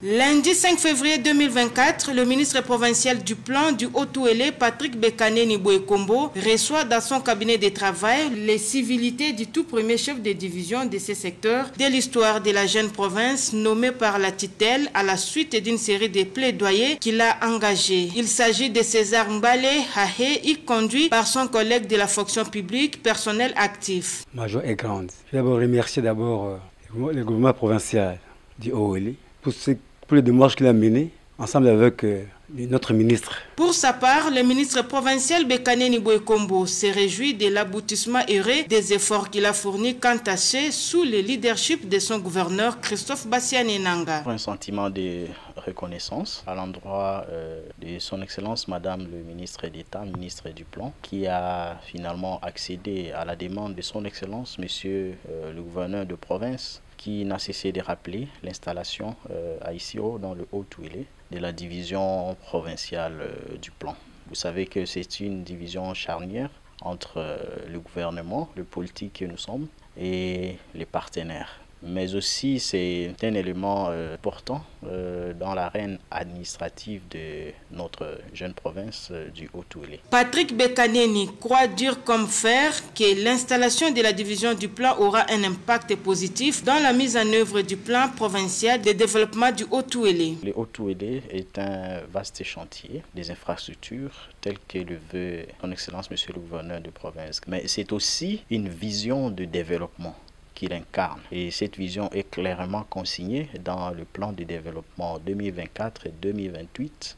Lundi 5 février 2024, le ministre provincial du plan du Haut-Ouélé, Patrick Bekaneni Boekombo, reçoit dans son cabinet de travail les civilités du tout premier chef de division de ce secteur de l'histoire de la jeune province nommé par la tutelle à la suite d'une série de plaidoyers qu'il a engagés. Il s'agit de César Mbale Hahé, conduit par son collègue de la fonction publique, personnel actif. Ma joie est grande. Je vais d'abord remercier le gouvernement provincial du Haut-Ouélé pour les démarches qu'il a menées ensemble avec notre ministre. Pour sa part, le ministre provincial Bekaneni Boekombo se réjouit de l'aboutissement heureux des efforts qu'il a fournis quant à ce sous le leadership de son gouverneur Christophe Bassiane Nanga. Un sentiment de reconnaissance à l'endroit de son Excellence Madame le ministre d'État, ministre du Plan, qui a finalement accédé à la demande de son Excellence Monsieur le gouverneur de province, qui n'a cessé de rappeler l'installation à Issiro dans le Haut-Ouélé de la division provinciale du plan. Vous savez que c'est une division charnière entre le gouvernement, le politique que nous sommes, et les partenaires. Mais aussi c'est un élément important dans l'arène administrative de notre jeune province du Haut-Ouélé. Patrick Bekaneni croit dur comme fer que l'installation de la division du plan aura un impact positif dans la mise en œuvre du plan provincial de développement du Haut-Ouélé. Le Haut-Ouélé est un vaste chantier des infrastructures telles que le veut son Excellence Monsieur le gouverneur de province. Mais c'est aussi une vision de développement qu'il incarne. Et cette vision est clairement consignée dans le plan de développement 2024 et 2028